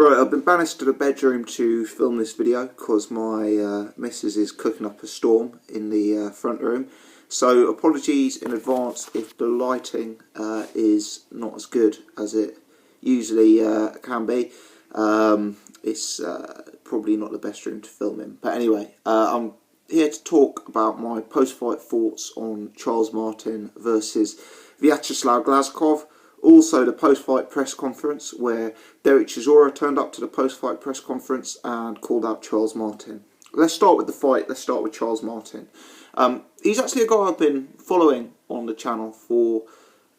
Right, I've been banished to the bedroom to film this video because my missus is cooking up a storm in the front room. So apologies in advance if the lighting is not as good as it usually can be. It's probably not the best room to film in. But anyway, I'm here to talk about my post-fight thoughts on Charles Martin versus Vyacheslav Glazkov. Also the post-fight press conference where Chisora turned up to the post-fight press conference and called out Charles Martin. Let's start with the fight. Let's start with Charles Martin. He's actually a guy I've been following on the channel for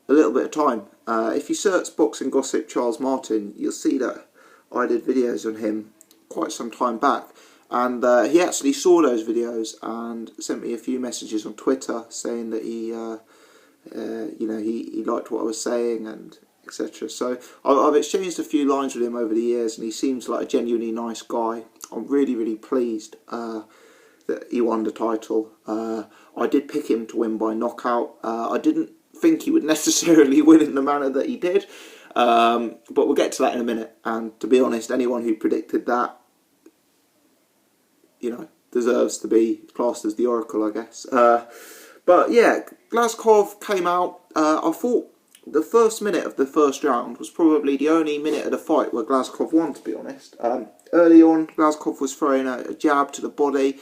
a little bit of time. If you search Boxing Gossip Charles Martin, you'll see that I did videos on him quite some time back. And he actually saw those videos and sent me a few messages on Twitter saying that he liked what I was saying and etc. So I've exchanged a few lines with him over the years, and he seems like a genuinely nice guy. I'm really pleased that he won the title. I did pick him to win by knockout. I didn't think he would necessarily win in the manner that he did, but we'll get to that in a minute. And to be honest, anyone who predicted that, deserves to be classed as the oracle, I guess. But yeah, Glazkov came out. I thought the first minute of the first round was probably the only minute of the fight where Glazkov won, to be honest. Early on, Glazkov was throwing a jab to the body.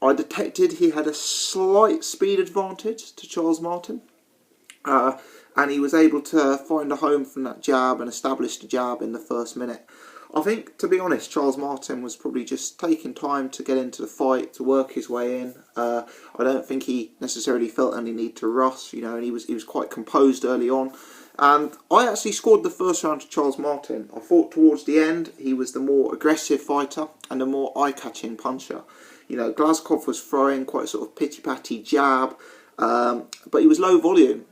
I detected he had a slight speed advantage to Charles Martin. And he was able to find a home from that jab and establish the jab in the first minute. I think, to be honest, Charles Martin was probably just taking time to get into the fight, to work his way in. I don't think he necessarily felt any need to rush, and he was quite composed early on. And I actually scored the first round to Charles Martin. I thought towards the end he was the more aggressive fighter and the more eye-catching puncher. Glazkov was throwing quite a sort of pitty-patty jab, but he was low volume.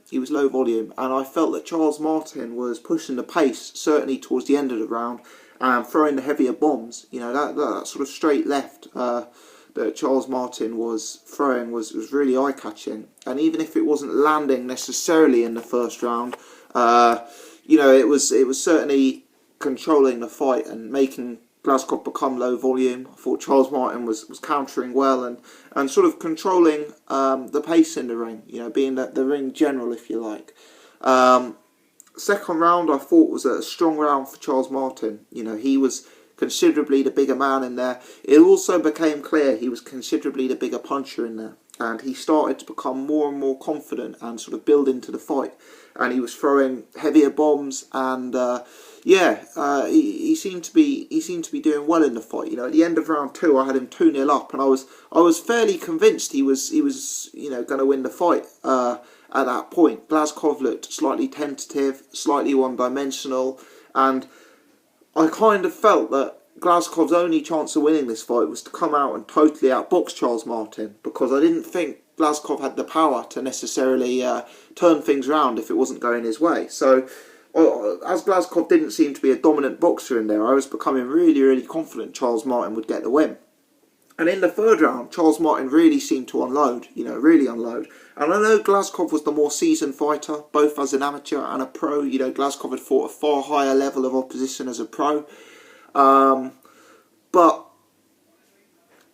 And I felt that Charles Martin was pushing the pace, certainly towards the end of the round, and throwing the heavier bombs. That sort of straight left that Charles Martin was throwing was really eye-catching. And even if it wasn't landing necessarily in the first round, it was certainly controlling the fight and making Glazkov become low volume. I thought Charles Martin was countering well and sort of controlling the pace in the ring, being the ring general, if you like. Second round I thought was a strong round for Charles Martin. He was considerably the bigger man in there. It also became clear he was considerably the bigger puncher in there. And he started to become more and more confident and sort of build into the fight. And he was throwing heavier bombs, and he seemed to be doing well in the fight. At the end of round 2, I had him 2-0 up, and I was fairly convinced he was going to win the fight at that point. Glazkov looked slightly tentative, slightly one-dimensional, and I kind of felt that Glazkov's only chance of winning this fight was to come out and totally outbox Charles Martin, because I didn't think Glazkov had the power to necessarily turn things around if it wasn't going his way. So, as Glazkov didn't seem to be a dominant boxer in there, I was becoming really confident Charles Martin would get the win. And in the third round, Charles Martin really seemed to unload, really unload. And I know Glazkov was the more seasoned fighter, both as an amateur and a pro. Glazkov had fought a far higher level of opposition as a pro. But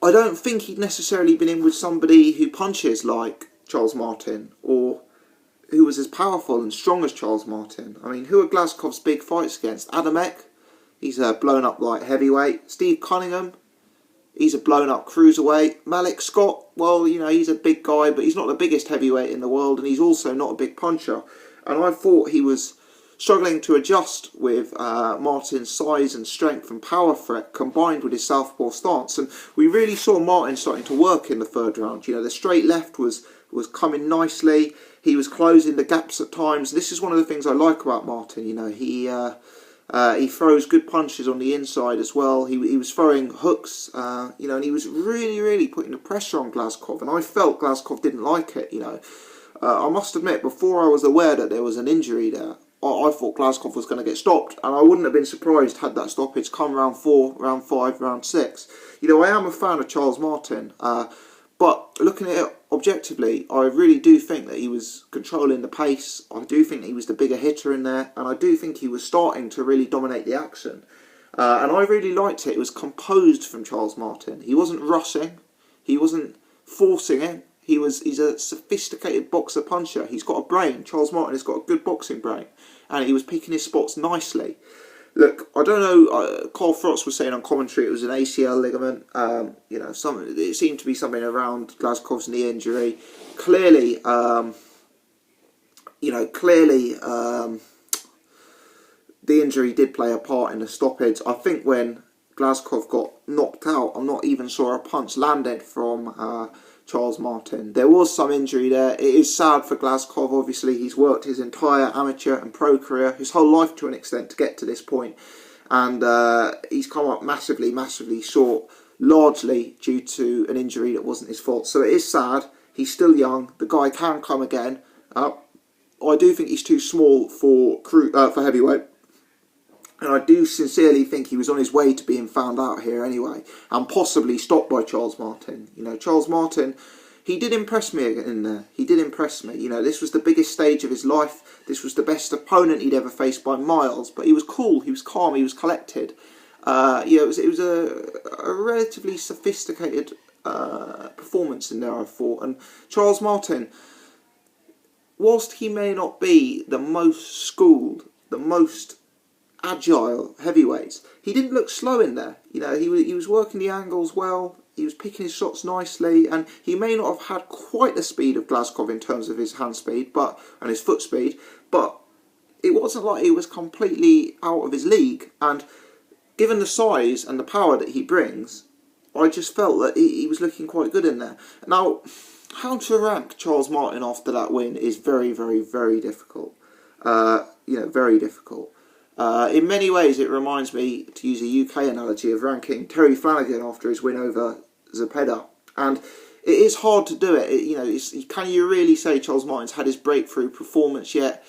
I don't think he'd necessarily been in with somebody who punches like Charles Martin, or who was as powerful and strong as Charles Martin. I mean, who are Glazkov's big fights against? Adamek, he's a blown up light heavyweight. Steve Cunningham, he's a blown up cruiserweight. Malik Scott, well, he's a big guy, but he's not the biggest heavyweight in the world, and he's also not a big puncher. And I thought he was struggling to adjust with Martin's size and strength and power threat combined with his southpaw stance. And we really saw Martin starting to work in the third round. The straight left was coming nicely. He was closing the gaps at times. This is one of the things I like about Martin. He throws good punches on the inside as well. He was throwing hooks, and he was really putting the pressure on Glazkov. And I felt Glazkov didn't like it. I must admit, before I was aware that there was an injury there, I thought Glazkov was going to get stopped, and I wouldn't have been surprised had that stoppage come round 4, round 5, round 6. I am a fan of Charles Martin, but looking at it objectively, I really do think that he was controlling the pace. I do think he was the bigger hitter in there, and I do think he was starting to really dominate the action. And I really liked it. It was composed from Charles Martin. He wasn't rushing. He wasn't forcing it. He's a sophisticated boxer puncher. He's got a brain. Charles Martin has got a good boxing brain. And he was picking his spots nicely. Look, I don't know, Carl Frost was saying on commentary it was an ACL ligament. It seemed to be something around Glazkov's knee injury. Clearly, the injury did play a part in the stoppage. I think when Glazkov got knocked out, I'm not even sure a punch landed from Charles Martin. There was some injury there. It is sad for Glazkov. Obviously, he's worked his entire amateur and pro career, his whole life to an extent, to get to this point. And he's come up massively, massively short, largely due to an injury that wasn't his fault. So it is sad. He's still young. The guy can come again. I do think he's too small for heavyweight. And I do sincerely think he was on his way to being found out here anyway, and possibly stopped by Charles Martin. Charles Martin, he did impress me in there. He did impress me. This was the biggest stage of his life. This was the best opponent he'd ever faced by miles. But he was cool. He was calm. He was collected. It was a relatively sophisticated performance in there, I thought. And Charles Martin, whilst he may not be the most schooled, the most agile heavyweights, he didn't look slow in there. He was working the angles well, he was picking his shots nicely, and he may not have had quite the speed of Glazkov in terms of his hand speed and his foot speed, but it wasn't like he was completely out of his league. And given the size and the power that he brings, I just felt that he was looking quite good in there. Now, how to rank Charles Martin after that win is very, very, very difficult. Very difficult. In many ways, it reminds me, to use a UK analogy, of ranking Terry Flanagan after his win over Zepeda. And it is hard to do it. Can you really say Charles Martin's had his breakthrough performance yet?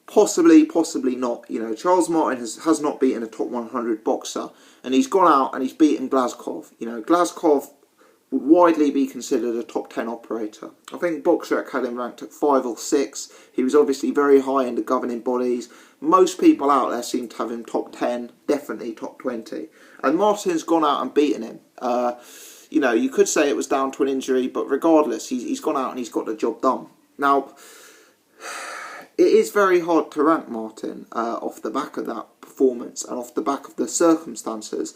Possibly, possibly not. Charles Martin has not beaten a top 100 boxer, and he's gone out and he's beaten Glazkov. Glazkov would widely be considered a top 10 operator. I think Boxrec had him ranked at 5 or 6. He was obviously very high in the governing bodies. Most people out there seem to have him top 10, definitely top 20. And Martin's gone out and beaten him. You could say it was down to an injury, but regardless, he's gone out and he's got the job done. Now, it is very hard to rank Martin off the back of that performance and off the back of the circumstances.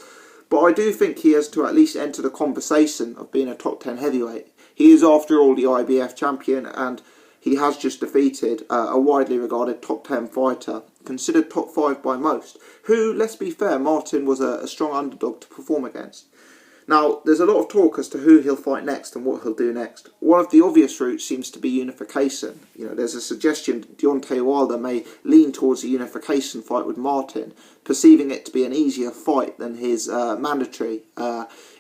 But I do think he has to at least enter the conversation of being a top 10 heavyweight. He is, after all, the IBF champion, and he has just defeated a widely regarded top 10 fighter, considered top 5 by most, who, let's be fair, Martin was a strong underdog to perform against. Now, there's a lot of talk as to who he'll fight next and what he'll do next. One of the obvious routes seems to be unification. There's a suggestion Deontay Wilder may lean towards a unification fight with Martin, perceiving it to be an easier fight than his mandatory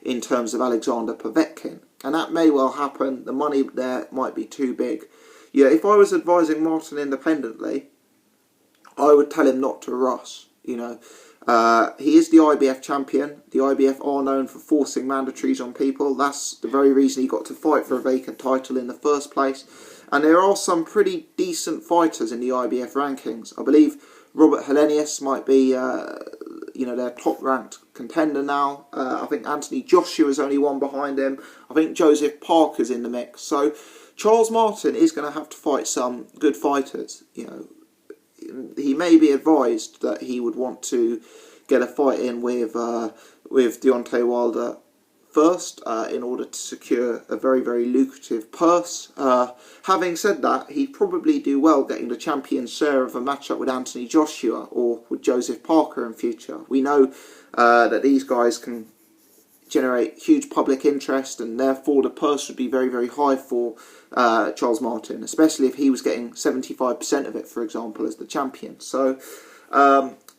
in terms of Alexander Povetkin. And that may well happen. The money there might be too big. If I was advising Martin independently, I would tell him not to rush. He is the IBF champion. The IBF are known for forcing mandatories on people. That's the very reason he got to fight for a vacant title in the first place. And there are some pretty decent fighters in the IBF rankings. I believe Robert Helenius might be, their top-ranked contender now. I think Anthony Joshua is only one behind him. I think Joseph Parker's in the mix. So Charles Martin is going to have to fight some good fighters. He may be advised that he would want to get a fight in with Deontay Wilder first in order to secure a very, very lucrative purse. Having said that, he'd probably do well getting the champion's share of a matchup with Anthony Joshua or with Joseph Parker in future. We know that these guys can generate huge public interest, and therefore the purse would be very, very high for Charles Martin, especially if he was getting 75% of it, for example, as the champion. So,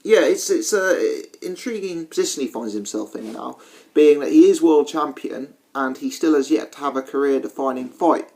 it's an intriguing position he finds himself in now, being that he is world champion and he still has yet to have a career-defining fight.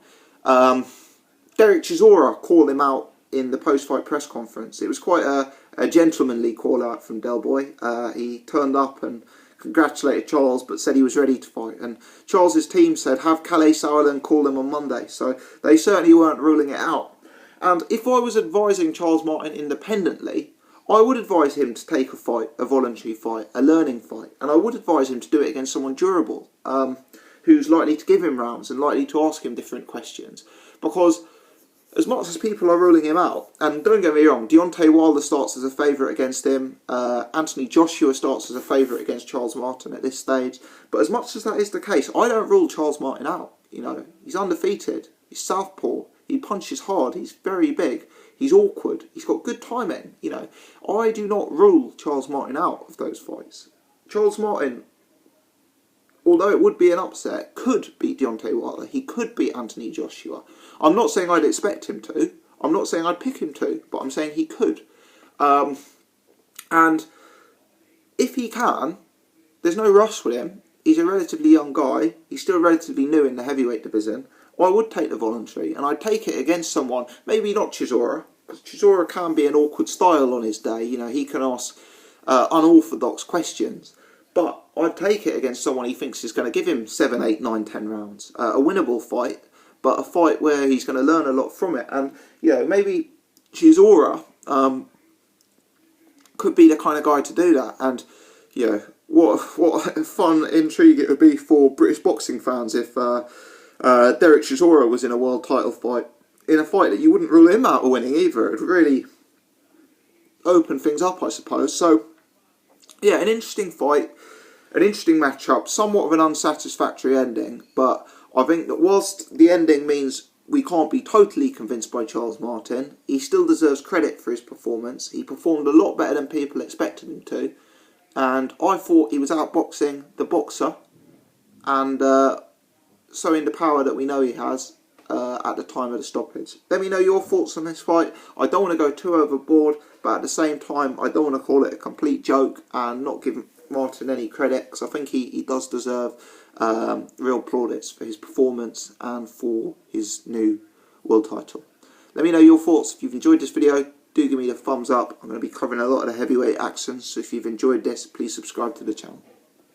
Derek Chisora called him out in the post-fight press conference. It was quite a gentlemanly call-out from Del Boy. He turned up and congratulated Charles, but said he was ready to fight. And Charles's team said, have Calais Sauerland call him on Monday. So they certainly weren't ruling it out. And if I was advising Charles Martin independently, I would advise him to take a fight, a voluntary fight, a learning fight, and I would advise him to do it against someone durable, who's likely to give him rounds and likely to ask him different questions. Because as much as people are ruling him out, and don't get me wrong, Deontay Wilder starts as a favourite against him, Anthony Joshua starts as a favourite against Charles Martin at this stage, but as much as that is the case, I don't rule Charles Martin out. You know, he's undefeated, he's southpaw, he punches hard, he's very big, he's awkward, he's got good timing, you know. I do not rule Charles Martin out of those fights. Charles Martin, although it would be an upset, could beat Deontay Wilder, he could beat Anthony Joshua. I'm not saying I'd expect him to, I'm not saying I'd pick him to, but I'm saying he could. And if he can, there's no rush with him. He's a relatively young guy, he's still relatively new in the heavyweight division. I would take the voluntary, and I'd take it against someone, maybe not Chisora, because Chisora can be an awkward style on his day, you know, he can ask unorthodox questions, but I'd take it against someone he thinks is going to give him 7, 8, 9, 10 rounds. A winnable fight, but a fight where he's going to learn a lot from it, and, you know, maybe Chisora could be the kind of guy to do that, and, you know, what a fun intrigue it would be for British boxing fans if Derek Chisora was in a world title fight, in a fight that you wouldn't rule him out of winning either. It would really open things up, I suppose. So, yeah, an interesting fight, an interesting matchup, somewhat of an unsatisfactory ending, but I think that whilst the ending means we can't be totally convinced by Charles Martin, he still deserves credit for his performance. He performed a lot better than people expected him to, and I thought he was outboxing the boxer, and showing the power that we know he has at the time of the stoppage. Let me know your thoughts on this fight. I don't want to go too overboard, but at the same time, I don't want to call it a complete joke and not give Martin any credit, because I think he does deserve real plaudits for his performance and for his new world title. Let me know your thoughts. If you've enjoyed this video, do give me the thumbs up. I'm going to be covering a lot of the heavyweight action, so if you've enjoyed this, please subscribe to the channel.